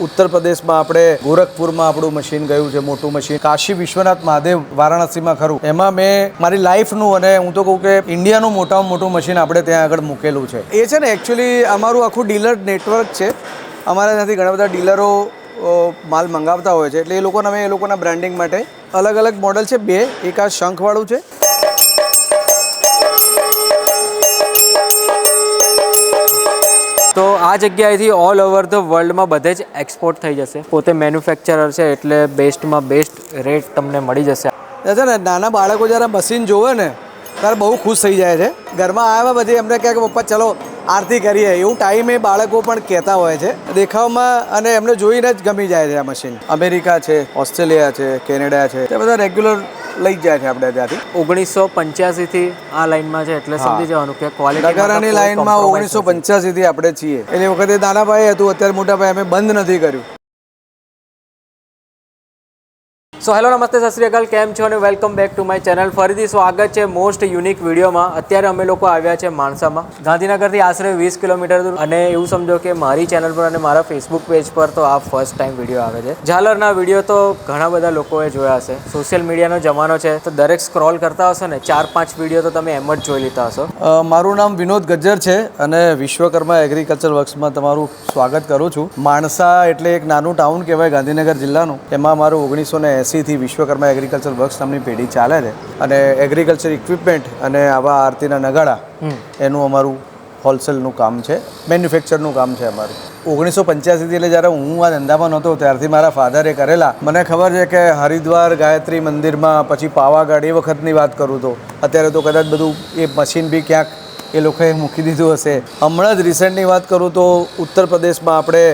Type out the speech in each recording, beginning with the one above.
उत्तर प्रदेश में આપણે ગોરખપુરમાં આપણું મશીન ગયું છે, મોટું મશીન કાશી વિશ્વનાથ મહાદેવ વારાણસીમાં ખરું. એમાં મેં મારી લાઈફનું અને હું તો કહું કે ઇન્ડિયાનું મોટામાં મોટું મશીન આપણે ત્યાં આગળ મૂકેલું છે. એ છે ને એકચ્યુઅલી અમારું આખું ડીલર નેટવર્ક છે. અમારા ત્યાંથી ઘણા બધા ડીલરો માલ મંગાવતા હોય છે, એટલે એ લોકોને અમે એ લોકોના બ્રાન્ડિંગ માટે અલગ અલગ મોડલ છે. બે, એક આ શંખવાળું છે, તો આ જગ્યાએથી ઓલ ઓવર ધ વર્લ્ડમાં બધે જ એક્સપોર્ટ થઈ જશે. પોતે મેન્યુફેક્ચરર છે એટલે બેસ્ટમાં બેસ્ટ રેટ તમને મળી જશે. છે ને નાના બાળકો જ્યારે મશીન જોવે ને ત્યારે બહુ ખુશ થઈ જાય છે. ઘરમાં આવ્યા પછી એમને કહે કે પપ્પા ચલો આરતી કરીએ, એવું ટાઈમે બાળકો પણ કહેતા હોય છે દેખાવમાં, અને એમને જોઈને જ ગમી જાય છે આ મશીન. અમેરિકા છે, ઓસ્ટ્રેલિયા છે, કેનેડા છે, તે બધા રેગ્યુલર લઈ જાય છે આપણે ત્યાંથી. 1985થી આ લાઈનમાં છે એટલે સમજી જવાનું કે ક્વોલિટી નગારાની લાઈનમાં 1985થી આપણે છીએ. એટલે વખતે નાના ભાઈ હતું, અત્યારે મોટા ભાઈ અમે બંધ નથી કર્યું. સો હેલો, નમસ્તે, સત શ્રી અકાલ, કેમ છો અને welcome back to my channel. ફરીથી સ્વાગત છે મોસ્ટ યુનિક વિડીયોમાં. અત્યારે અમે લોકો આવ્યા છે માણસામાં, ગાંધીનગરથી આશરે 20 કિલોમીટર દૂર. અને એવું સમજો કે મારી ચેનલ પર અને મારા ફેસબુક પેજ પર તો આ ફર્સ્ટ ટાઈમ વિડીયો આવે છે. ઝાલરના વિડીયો તો ઘણા બધા લોકોએ જોયા હશે. સોશિયલ મીડિયાનો જમાનો છે તો દરેક સ્ક્રોલ કરતા હશો ને 4-5 વિડીયો તો તમે એમ જ જોઈ લીધા હશો. મારું નામ વિનોદ ગજ્જર છે અને વિશ્વકર્મા એગ્રીકલ્ચર વર્ક્સમાં તમારું સ્વાગત કરું છું. માણસા એટલે એક નાનું ટાઉન કહેવાય ગાંધીનગર જિલ્લાનું. એમાં મારું 1980 થી વિશ્વકર્મા એગ્રીકલ્ચર વર્ક્સ નામની પેઢી ચાલે છે, અને એગ્રીકલ્ચર ઇક્વિપમેન્ટ અને આવા આરતીના નગાડા એનું અમારું હોલસેલનું કામ છે, મેન્યુફેક્ચરનું કામ છે અમારું. 1985થી એટલે જ્યારે હું આ ધંધામાં નહોતો ત્યારથી મારા ફાધરે કરેલા. મને ખબર છે કે હરિદ્વાર ગાયત્રી મંદિરમાં, પછી પાવાગઢ, એ વખતની વાત કરું તો. અત્યારે તો કદાચ બધું એ મશીન બી ક્યાંક એ લોકોએ મૂકી દીધું હશે. હમણાં જ રિસેન્ટની વાત કરું તો ઉત્તર પ્રદેશમાં આપણે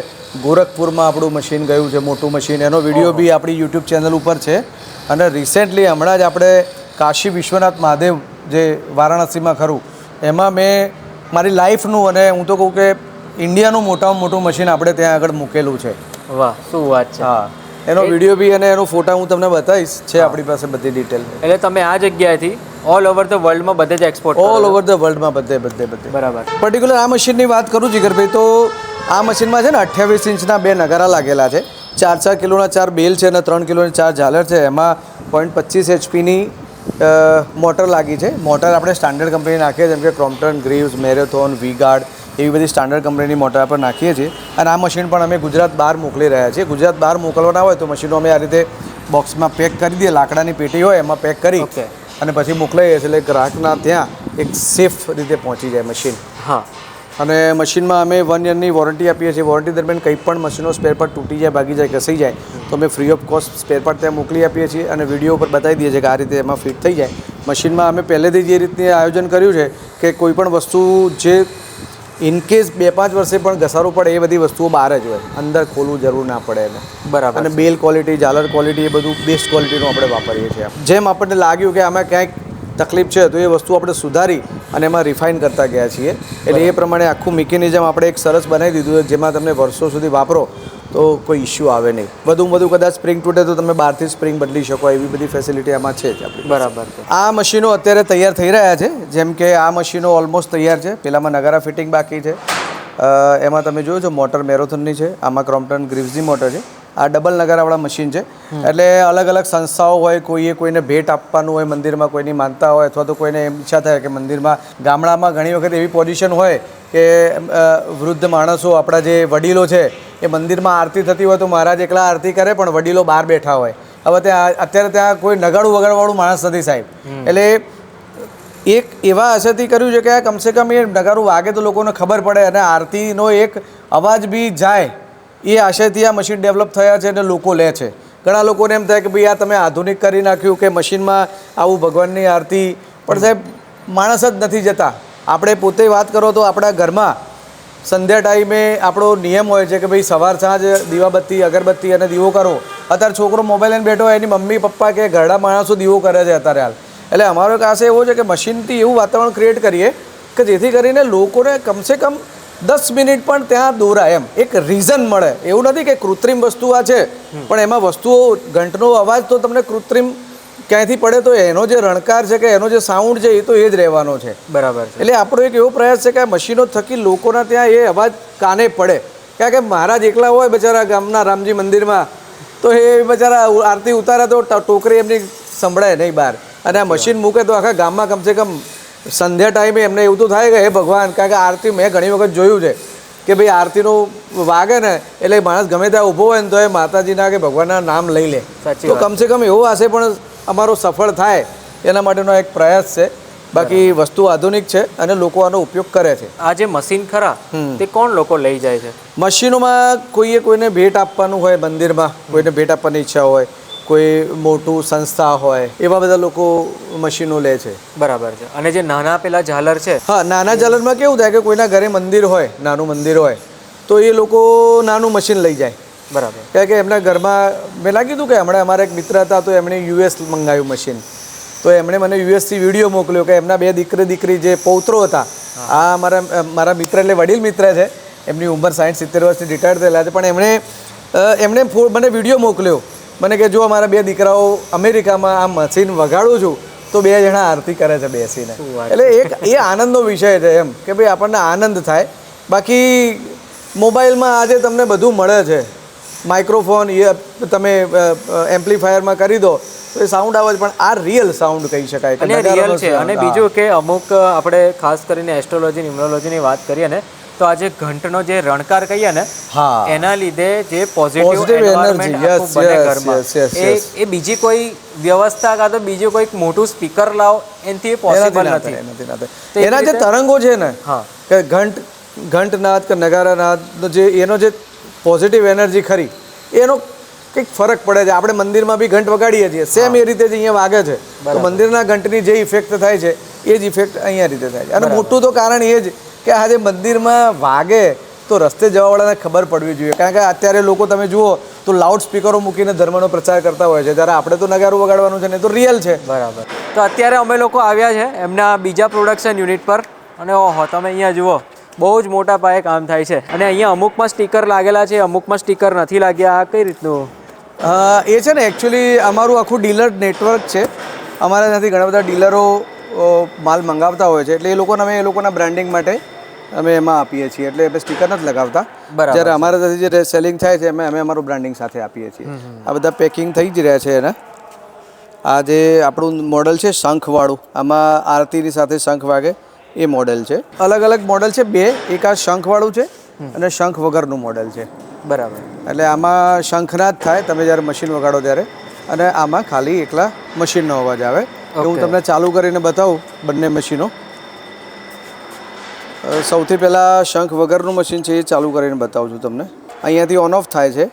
ગોરખપુરમાં આપણું મશીન ગયું છે, મોટું મશીન. એનો વિડીયો બી આપણી યુટ્યુબ ચેનલ ઉપર છે. અને રિસેન્ટલી હમણાં જ આપણે કાશી વિશ્વનાથ મહાદેવ જે વારાણસીમાં ખરું, એમાં મેં મારી લાઈફનું અને હું તો કહું કે ઇન્ડિયાનું મોટામાં મોટું મશીન આપણે ત્યાં આગળ મૂકેલું છે. વાહ, શું વાત છે. હા, એનો વિડીયો બી અને એનો ફોટા હું તમને બતાવીશ. છે આપણી પાસે બધી ડિટેલ. એટલે તમે આ જગ્યાએથી ઓલ ઓવર ધ વર્લ્ડમાં બધે જ એક્સપોર્ટ, ઓલ ઓવર ધ વર્લ્ડમાં બધે. બરાબર. પર્ટિક્યુલર આ મશીનની વાત કરું જીગરભાઈ, તો આ મશીનમાં છે ને 28 ઇંચના 2 નગારા લાગેલા છે. 4 કિલોના 4 બેલ છે અને 3 કિલોની 4 ઝાલર છે. એમાં 0.25 HPની મોટર લાગી છે. મોટર આપણે સ્ટાન્ડર્ડ કંપની નાખીએ, જેમ કે ક્રોમ્પ્ટન, ગ્રીવ્સ, મેરેથોન, વી-ગાર્ડ, એવી બધી સ્ટાન્ડર્ડ કંપનીની મોટર આપણે નાખીએ છીએ. અને આ મશીન પણ અમે ગુજરાત બહાર મોકલી રહ્યા છીએ. ગુજરાત બહાર મોકલવાના હોય તો મશીનો અમે આ રીતે બોક્સમાં પેક કરી દઈએ, લાકડાની પેટી હોય એમાં પેક કરી અને પછી મોકલાઈએ છીએ. એટલે ગ્રાહકના ત્યાં એક સેફ રીતે પહોંચી જાય મશીન. હા, અને મશીનમાં અમે 1 યરની વોરંટી આપીએ છીએ. વોરંટી દરમિયાન કંઈ પણ મશીનો સ્પેર પાર્ટ તૂટી જાય, ભાગી જાય, ઘસાઈ જાય તો અમે free of cost spare part ત્યાં મોકલી આપીએ છીએ. અને વિડીયો ઉપર બતાવી દઈએ છીએ કે આ રીતે એમાં ફિટ થઈ જાય. મશીનમાં અમે પહેલેથી જ એ રીતની આયોજન કર્યું છે કે કોઈ પણ વસ્તુ જે ઇનકેસ 2-5 વર્ષે પણ ઘસારું પડે એ બધી વસ્તુઓ બહાર જ હોય, અંદર ખોલવું જરૂર ના પડે એને. બરાબર. અને બેલ ક્વોલિટી, ઝાલર ક્વોલિટી, એ બધું બેસ્ટ ક્વોલિટીનું આપણે વાપરીએ છીએ. જેમ આપણને લાગ્યું કે આમાં ક્યાંક તકલીફ છે તો એ વસ્તુ આપણે સુધારી અને એમાં રિફાઇન કરતા ગયા છીએ. એટલે એ પ્રમાણે આખું મિકેનિઝમ આપણે એક સરસ બનાવી દીધું છે, જેમાં તમને વર્ષો સુધી વાપરો તો કોઈ ઇશ્યુ આવે નહીં. વધુ કદાચ સ્પ્રિંગ તૂટે તો તમે બહારથી સ્પ્રિંગ બદલી શકો, એવી બધી ફેસિલિટી આમાં છે જ આપણી. બરાબર. આ મશીનો અત્યારે તૈયાર થઈ રહ્યા છે. જેમ કે આ મશીનો ઓલમોસ્ટ તૈયાર છે. પેલામાં નગારા ફિટિંગ બાકી છે. એમાં તમે જોયો છો મોટર મેરેથોનની છે, આમાં ક્રોમ્પ્ટન ગ્રીવ્સની મોટર છે. આ ડબલ નગારાવાળા મશીન છે. એટલે અલગ અલગ સંસ્થાઓ હોય, કોઈને ભેટ આપવાનું હોય, મંદિરમાં કોઈની માનતા હોય, અથવા તો કોઈને એમ ઈચ્છા થાય કે મંદિરમાં, ગામડામાં ઘણી વખત એવી પોઝિશન હોય કે વૃદ્ધ માણસો, આપણા જે વડીલો છે, એ મંદિરમાં આરતી થતી હોય તો મહારાજ એકલા આરતી કરે પણ વડીલો બહાર બેઠા હોય. હવે અત્યારે ત્યાં કોઈ નગાડું વગાડવાળું માણસ નથી સાહેબ. એટલે એક એવા આશાથી કર્યું છે કે આ કમસે કમ એ નગારું વાગે તો લોકોને ખબર પડે અને આરતીનો એક અવાજ બી જાય, એ આશયથી આ મશીન ડેવલપ થયા છે અને લોકો લે છે. ઘણા લોકોને એમ થાય કે ભાઈ આ તમે આધુનિક કરી નાખ્યું કે મશીનમાં આવું ભગવાનની આરતી, પણ સાહેબ માણસ જ નથી જતા. આપણે પોતે વાત કરો તો આપણા ઘરમાં સંધ્યા ટાઈમે આપણો નિયમ હોય છે કે ભાઈ સવાર સાંજ દીવાબત્તી, અગરબત્તી અને દીવો કરો. અત્યારે છોકરો મોબાઈલ લઈને બેઠો હોય, એની મમ્મી પપ્પા કે ઘરડા માણસો દીવો કરે છે અત્યારે હાલ. એટલે અમારો એક આશય એવો છે કે મશીનથી એવું વાતાવરણ ક્રિએટ કરીએ કે જેથી કરીને લોકોને કમસે કમ 10 મિનિટ પણ ત્યાં દોરાય, એમ એક રીઝન મળે. એવું નથી કે કૃત્રિમ વસ્તુ આ છે, પણ એમાં વસ્તુઓ ઘંટનો અવાજ તો તમને કૃત્રિમ ક્યાંયથી પડે તો એનો જે રણકાર છે કે એનો જે સાઉન્ડ છે એ તો એ જ રહેવાનો છે. બરાબર. એટલે આપણો એક એવો પ્રયાસ છે કે આ મશીનો થકી લોકોના ત્યાં એ અવાજ કાને પડે. કારણ કે મહારાજ એકલા હોય બચારા ગામના રામજી મંદિરમાં, તો એ બચારા આરતી ઉતારે તો ટોકરી એમની સંભળાય નહીં બહાર, અને આ મશીન મૂકે તો આખા ગામમાં કમસે કમ સંધ્યા ટાઈમે એમને એવું તો થાય કે હે ભગવાન, કારણ કે આરતી મેં ઘણી વખત જોયું છે કે ભાઈ આરતીનું વાગે ને એટલે માણસ ગમે ત્યાં ઊભો હોય ને તો એ માતાજીના કે ભગવાનના નામ લઈ લે, તો કમસે કમ એવો હશે પણ અમારો સફળ થાય એના માટેનો એક પ્રયાસ છે. બાકી વસ્તુ આધુનિક છે અને લોકો આનો ઉપયોગ કરે છે. આ જે મશીન ખરા તે કોણ લોકો લઈ જાય છે? મશીનોમાં કોઈને ભેટ આપવાનું હોય, મંદિરમાં કોઈને ભેટ આપવાની ઈચ્છા હોય, કોઈ મોટું સંસ્થા હોય, એવા બધા લોકો મશીનો લે છે. બરાબર છે. અને જે નાના પેલા ઝાલર છે, હા, નાના ઝાલરમાં કેવું થાય કે કોઈના ઘરે મંદિર હોય, નાનું મંદિર હોય, તો એ લોકો નાનું મશીન લઈ જાય. બરાબર. કારણ કે એમના ઘરમાં મેં લાગ્યું હતું કે હમણાં અમારા એક મિત્ર હતા, તો એમણે યુએસ મંગાવ્યું મશીન, તો એમણે મને યુએસથી વિડીયો મોકલ્યો કે એમના 2 દીકરી જે પૌત્રો હતા. આ મારા મિત્ર એટલે વડીલ મિત્ર છે, એમની ઉંમર 60-70 વર્ષથી રિટાયર્ડ થયેલા છે, પણ એમણે મને વિડીયો મોકલ્યો, મને કે જો અમારા 2 દીકરાઓ અમેરિકામાં આ મશીન વગાડું છું તો 2 જણા આરતી કરે છે બેસીને. એટલે એ આનંદનો વિષય છે એમ કે ભાઈ આપણને આનંદ થાય. બાકી મોબાઈલમાં આજે તમને બધું મળે છે, માઇક્રોફોન એ તમે એમ્પ્લીફાયરમાં કરી દો તો એ સાઉન્ડ આવે છે, પણ આ રિયલ સાઉન્ડ કહી શકાય અને રિયલ છે. અને બીજું કે અમુક આપણે ખાસ કરીને એસ્ટ્રોલોજી ન્યુમરોલોજીની વાત કરીએ ને, તો આજે ઘંટનો જે રણકાર કહીએ ને, એના લીધે જે પોઝિટિવ એનવાયરમેન્ટ આખું બને ઘરમાં, એ બીજી કોઈ વ્યવસ્થા કાં તો બીજું કોઈક મોટું સ્પીકર લાવો એનાથી પોસિબલ નથી. એના જે તરંગો છે ને, કે ઘંટનાદ કે નગારાનાદ જે એનો જે પોઝિટિવ એનર્જી ખરી, એનો કંઈક ફરક પડે છે. આપણે મંદિરમાં બી ઘંટ વગાડીએ છીએ, સેમ એ રીતે જ અહીંયા વાગે છે, તો મંદિરના ઘંટની જે ઇફેક્ટ થાય છે એ જ ઇફેક્ટ અહીંયા રીતે થાય છે. અને મોટું તો કારણ એ જ કે આજે મંદિરમાં વાગે તો રસ્તે જવાવાળાને ખબર પડવી જોઈએ, કારણ કે અત્યારે લોકો તમે જુઓ તો લાઉડ સ્પીકરો મૂકીને ધર્મનો પ્રચાર કરતા હોય છે, જ્યારે આપણે તો નગારું વગાડવાનું છે ને, તો રિયલ છે. બરાબર. તો અત્યારે અમે લોકો આવ્યા છે એમના બીજા પ્રોડક્શન યુનિટ પર, અને ઓહો, તમે અહીંયા જુઓ બહુ જ મોટા પાયે કામ થાય છે. અને અહીંયા અમુકમાં સ્ટીકર લાગેલા છે, અમુકમાં સ્ટીકર નથી લાગ્યા. આ કઈ રીતનું? એ છે ને, એકચ્યુઅલી અમારું આખું ડીલર નેટવર્ક છે. અમારા ત્યાંથી ઘણા બધા ડીલરો માલ મંગાવતા હોય છે, એટલે એ લોકોના બ્રાન્ડિંગ માટે અમે એમાં આપીએ છીએ, એટલે અમે સ્ટીકર નથી લગાવતા. જ્યારે અમારા ત્યાંથી જે સેલિંગ થાય છે અમે અમારું બ્રાન્ડિંગ સાથે આપીએ છીએ. આ બધા પેકિંગ થઈ જ રહ્યા છે એના. આ જે આપણું મોડલ છે શંખવાળું, આમાં આરતીની સાથે શંખ વાગે એ મોડેલ છે. અલગ અલગ મોડેલ છે 2, એક આ શંખવાળું છે અને શંખ વગરનું મોડેલ છે. બરાબર. એટલે આમાં શંખનાદ થાય તમે જ્યારે મશીન વગાડો ત્યારે, અને આમાં ખાલી એકલા મશીનનો અવાજ આવે. હું તમને ચાલુ કરીને બતાવું બંને મશીનો. સૌથી પહેલાં શંખ વગરનું મશીન છે એ ચાલુ કરીને બતાવું છું તમને. અહીંયાથી ઓન ઓફ થાય છે.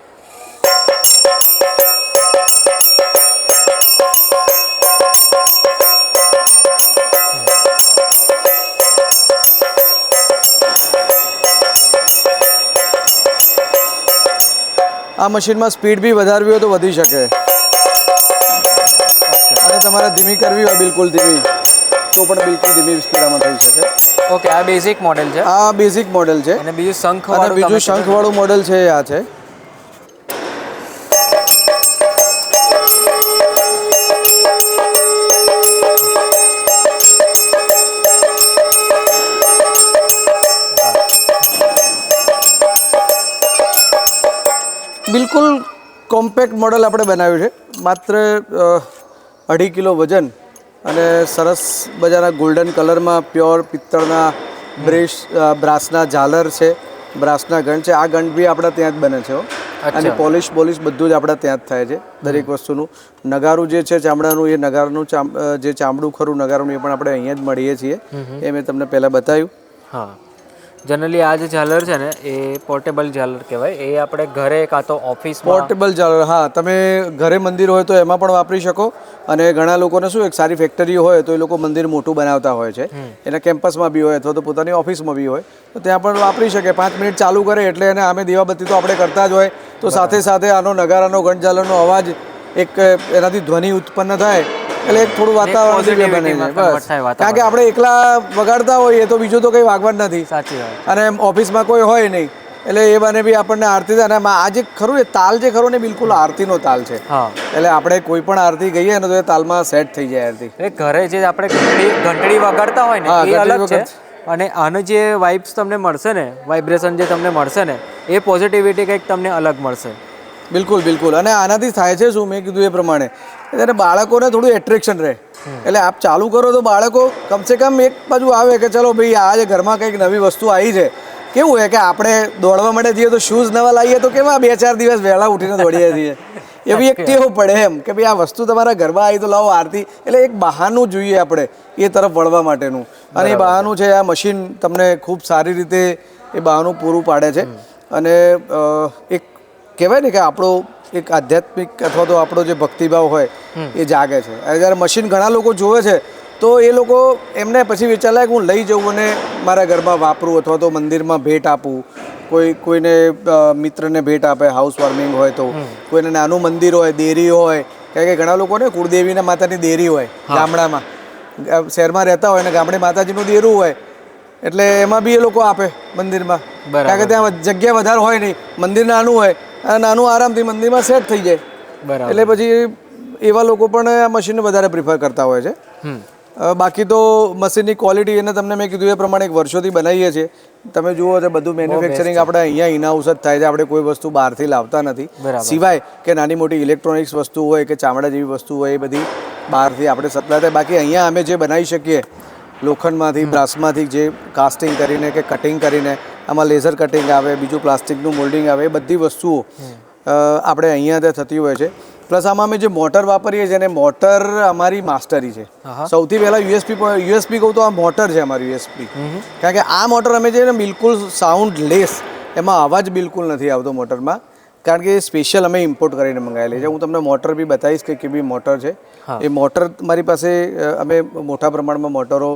આ મશીનમાં સ્પીડ બી વધારવી હોય તો વધી શકે, અને તમારે ધીમી કરવી હોય બિલકુલ ધીમી તો પણ બિલકુલ ધીમી સ્પીડ આમાં થઈ શકે. ઓકે, આ બેઝિક મોડેલ છે. આ બેઝિક મોડેલ છે. અને બીજું શંખવાળું મોડેલ છે આ છે. બિલકુલ કોમ્પેક્ટ મોડલ આપણે બનાવ્યું છે, માત્ર 2.5 કિલો વજન, અને સરસ મજાના ગોલ્ડન કલરમાં પ્યોર પિત્તળના બ્રાસના ઝાલર છે, બ્રાસના ઘંટ છે. આ ઘંટ બી આપણા ત્યાં જ બને છે, અને પોલિશ બધું જ આપણા ત્યાં જ થાય છે દરેક વસ્તુનું. નગારું જે છે ચામડાનું, એ નગારાનું જે ચામડું ખરું નગારાનું, એ પણ આપણે અહીંયા જ મળીએ છીએ. એ મેં તમને પહેલાં બતાવ્યું. હા, જનરલી આ જે ઝાલર છે ને એ પોર્ટેબલ ઝાલર કહેવાય. એ આપણે ઘરે કાં તો ઓફિસ પોર્ટેબલ ઝાલર, હા, તમે ઘરે મંદિર હોય તો એમાં પણ વાપરી શકો. અને ઘણા લોકોને શું, એક સારી ફેક્ટરી હોય તો એ લોકો મંદિર મોટું બનાવતા હોય છે, એના કેમ્પસમાં બી હોય અથવા તો પોતાની ઓફિસમાં બી હોય, તો ત્યાં પણ વાપરી શકે. 5 મિનિટ ચાલુ કરે એટલે એને આમે દીવાબત્તી તો આપણે કરતા જ હોય, તો સાથે સાથે આનો નગારાનો ઘંટ ઝાલરનો અવાજ એક એનાથી ધ્વનિ ઉત્પન્ન થાય, એટલે એક થોડું વાતાવરણ બને છે. બસ, કારણ કે આપણે એકલા વગાડતા હોઈએ તો બીજું તો કંઈ વાગવાનું નથી. સાચી વાત. અને ઓફિસમાં કોઈ હોય નહીં, એટલે એ બને બી આપણને આરતી થાય. અને આ જે ખરું એ તાલ જે ખરો ને બિલકુલ આરતીનો તાલ છે. એટલે આપણે કોઈ પણ આરતી ગઈએ ને તો એ તાલમાં સેટ થઈ જાય આરતી. એટલે ઘરે જે આપણે ઘંટડી વગાડતા હોય ને એ અલગ છે, અને આનો જે વાઇબ્સ તમને મળશે ને, વાઇબ્રેશન જે તમને મળશે ને, એ પોઝિટિવિટી કંઈક તમને અલગ મળશે. બિલકુલ બિલકુલ. અને આનાથી થાય છે શું, મેં કીધું એ પ્રમાણે ત્યારે બાળકોને થોડું એટ્રેક્શન રહે. એટલે આપ ચાલુ કરો તો બાળકો કમસે કમ એક બાજુ આવે કે ચલો ભાઈ આજે ઘરમાં કંઈક નવી વસ્તુ આવી છે. કેવું હોય કે આપણે દોડવા માટે જઈએ તો શૂઝ નવા લાવીએ તો કેવા 2-4 દિવસ વહેલા ઉઠીને દોડીએ છીએ. એવી એક ટેવ પડે એમ કે ભાઈ આ વસ્તુ તમારા ઘરમાં આવી તો લાવો આરતી. એટલે એક બહાનું જોઈએ આપણે એ તરફ વળવા માટેનું. અને એ બહાનું છે આ મશીન તમને ખૂબ સારી રીતે એ બહાનું પૂરું પાડે છે. અને એક કહેવાય ને કે આપણો એક આધ્યાત્મિક અથવા તો આપણો જે ભક્તિભાવ હોય એ જાગે છે. અને જ્યારે મશીન ઘણા લોકો જોવે છે તો એ લોકો એમને પછી વિચાર લાગે હું લઈ જઉં અને મારા ઘરમાં વાપરું અથવા તો મંદિરમાં ભેટ આપું. કોઈને મિત્રને ભેટ આપે, હાઉસ વોર્મિંગ હોય તો, કોઈને નાનું મંદિર હોય, દેરી હોય. કારણ કે ઘણા લોકોને કુળદેવીના માતાની દેરી હોય ગામડામાં, શહેરમાં રહેતા હોય ને ગામડે માતાજીનું દેરું હોય એટલે એમાં બી એ લોકો આપે મંદિરમાં. કારણ કે ત્યાં જગ્યા વધારે હોય નહીં, મંદિર નાનું હોય અને નાનું આરામથી મંદિરમાં સેટ થઈ જાય. એટલે પછી એવા લોકો પણ આ મશીનને વધારે પ્રિફર કરતા હોય છે. બાકી તો મશીનની ક્વોલિટી એને તમને મેં કીધું એ પ્રમાણે એક વર્ષોથી બનાવીએ છીએ. તમે જુઓ છો બધું મેન્યુફેક્ચરિંગ આપણે અહીંયા ઇનહાઉસ જ થાય છે. આપણે કોઈ વસ્તુ બહારથી લાવતા નથી. સિવાય કે નાની મોટી ઇલેક્ટ્રોનિક્સ વસ્તુ હોય કે ચામડા જેવી વસ્તુ હોય એ બધી બહારથી આપણે સપ્લાય થાય. બાકી અહીંયા અમે જે બનાવી શકીએ લોખંડમાંથી, બ્રાસમાંથી, જે કાસ્ટિંગ કરીને કે કટિંગ કરીને, આમાં લેઝર કટિંગ આવે, બીજું પ્લાસ્ટિકનું મોલ્ડિંગ આવે, એ બધી વસ્તુઓ આપણે અહીંયા થતી હોય છે. પ્લસ આમાં અમે જે મોટર વાપરીએ છીએ ને, મોટર અમારી માસ્ટરી છે. સૌથી પહેલાં યુએસપી કહું તો આ મોટર છે અમારી યુએસપી. કારણ કે આ મોટર અમે જે બિલકુલ સાઉન્ડ લેસ, એમાં અવાજ બિલકુલ નથી આવતો મોટરમાં. કારણ કે સ્પેશિયલ અમે ઇમ્પોર્ટ કરીને મંગાવેલી છે. હું તમને મોટર બી બતાવીશ કે કેવી મોટર છે. એ મોટર મારી પાસે અમે મોટા પ્રમાણમાં મોટરો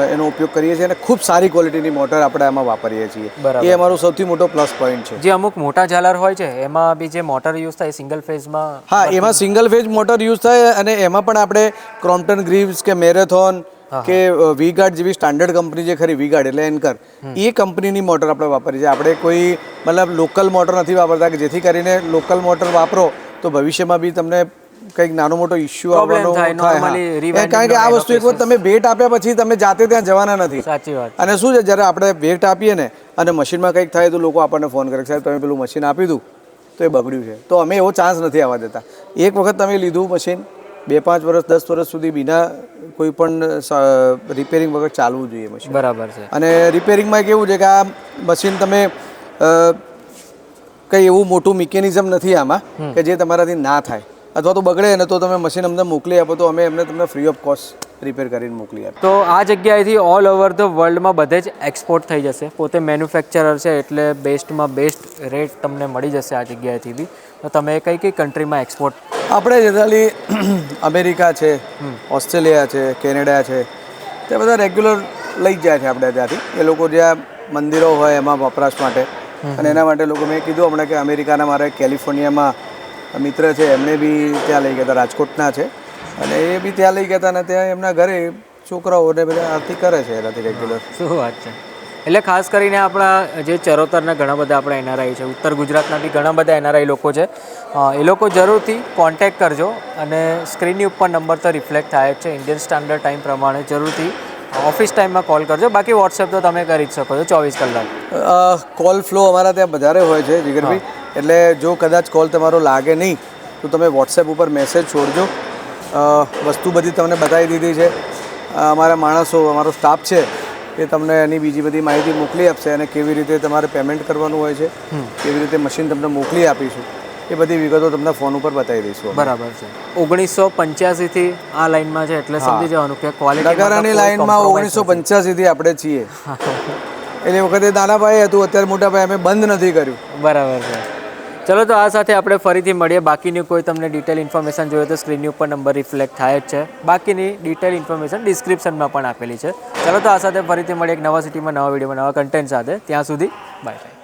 એનો ઉપયોગ કરીએ છીએ અને ખૂબ સારી ક્વોલિટીની મોટર આપણે આમાં વાપરીએ છીએ. એ અમારો સૌથી મોટો પ્લસ પોઈન્ટ છે. જે અમુક મોટા ઝાલર હોય છે એમાં બી જે મોટર યુઝ થાય સિંગલ ફેઝમાં, હા એમાં સિંગલ ફેઝ મોટર યુઝ થાય. અને એમાં પણ આપણે ક્રોમ્પ્ટન ગ્રીવ્સ કે મેરેથોન કે વી-ગાર્ડ જેવી સ્ટાન્ડર્ડ કંપની જે ખરી, વી-ગાર્ડ એટલે એન્કર, એ કંપનીની મોટર આપણે વાપરીએ છીએ. આપણે કોઈ મતલબ લોકલ મોટર નથી વાપરતા કે જેથી કરીને લોકલ મોટર વાપરો તો ભવિષ્યમાં બી તમને કંઈક નાનો મોટો ઇશ્યુ આવવાનો થાય. કારણ કે આ વસ્તુ એક વખત તમે ભેટ આપ્યા પછી તમે જાતે ત્યાં જવાના નથી. સાચી વાત. અને શું છે જ્યારે આપણે ભેટ આપીએ ને અને મશીનમાં કંઈક થાય તો લોકો આપણને ફોન કરે, સાહેબ તમે પેલું મશીન આપી દઉં તો એ બગડ્યું છે. તો અમે એવો ચાન્સ નથી આવવા દેતા. એક વખત તમે લીધું મશીન 2-5 વર્ષ 10 વર્ષ સુધી બિના કોઈ પણ રિપેરિંગ વગર ચાલવું જોઈએ મશીન. બરાબર છે. અને રિપેરિંગમાં કેવું છે કે આ મશીન તમે કંઈ એવું મોટું મિકેનિઝમ નથી આમાં કે જે તમારાથી ના થાય. અથવા તો બગડે ને તો તમે મશીન અમને મોકલી આપો તો અમે એમને તમને ફ્રી ઓફ કોસ્ટ રિપેર કરીને મોકલી આપીએ. તો આ જગ્યાએથી ઓલ ઓવર ધ વર્લ્ડમાં બધે જ એક્સપોર્ટ થઈ જશે. પોતે મેન્યુફેક્ચરર છે એટલે બેસ્ટમાં બેસ્ટ રેટ તમને મળી જશે આ જગ્યાએથી બી. તો તમે કઈ કઈ કન્ટ્રીમાં એક્સપોર્ટ? આપણે જનરલી અમેરિકા છે, ઓસ્ટ્રેલિયા છે, કેનેડા છે, તે બધા રેગ્યુલર લઈ જ જાય છે આપણે ત્યાંથી. એ લોકો જ્યાં મંદિરો હોય એમાં વપરાશ માટે. અને એના માટે લોકો મેં કીધું હમણાં કે અમેરિકાના મારે કેલિફોર્નિયામાં મિત્ર છે, એમને બી ત્યાં લઈ ગયા હતા, રાજકોટના છે, અને એ બી ત્યાં લઈ ગયા હતા. અને ત્યાં એમના ઘરે છોકરાઓને બધા આરતી કરે છે એનાથી રેગ્યુલર. શું વાત છે. એટલે ખાસ કરીને આપણા જે ચરોતરના ઘણા બધા આપણા એનઆરઆઈ છે, ઉત્તર ગુજરાતના બી ઘણા બધા એનઆરઆઈ લોકો છે. એ લોકો જરૂરથી કોન્ટેક્ટ કરજો. અને સ્ક્રીનની ઉપર નંબર તો રિફ્લેક્ટ થાય જ છે. ઇન્ડિયન સ્ટાન્ડર્ડ ટાઈમ પ્રમાણે જરૂરથી ઓફિસ ટાઈમમાં કોલ કરજો. બાકી વોટ્સએપ તો તમે કરી જ શકો છો 24 કલાક. કોલ ફ્લો અમારા ત્યાં વધારે હોય છે જીગરભાઈ. એટલે જો કદાચ કોલ તમારો લાગે નહીં તો તમે વોટ્સએપ ઉપર મેસેજ છોડજો. વસ્તુ બધી તમને બતાવી દીધી છે. અમારા માણસો, અમારો સ્ટાફ છે એ તમને એની બીજી બધી માહિતી મોકલી આપશે. અને કેવી રીતે તમારે પેમેન્ટ કરવાનું હોય છે, કેવી રીતે મશીન તમને મોકલી આપીશું, એ બધી વિગતો તમને ફોન ઉપર બતાવી દઈશું. બરાબર છે. 1985થી આ લાઈનમાં છે એટલે સમજી જવાનું કે ક્વોલિટી નગારાની લાઈનમાં 1985થી આપણે છીએ. એટલે વખતે નાના ભાઈ હતું, અત્યારે મોટા ભાઈ અમે બંધ નથી કર્યું. બરાબર છે. ચલો તો આ સાથે આપણે ફરીથી મળીએ. બાકીની કોઈ તમને ડિટેલ ઇન્ફોર્મેશન જોઈએ તો સ્ક્રીનની ઉપર નંબર રિફ્લેક્ટ થાય જ છે. બાકીની ડિટેલ ઇન્ફોર્મેશન ડિસ્ક્રિપ્શનમાં પણ આપેલી છે. ચલો તો આ સાથે ફરીથી મળીએ એક નવા સિટીમાં, નવા વિડીયોમાં, નવા કન્ટેન્ટ સાથે. ત્યાં સુધી બાય બાય.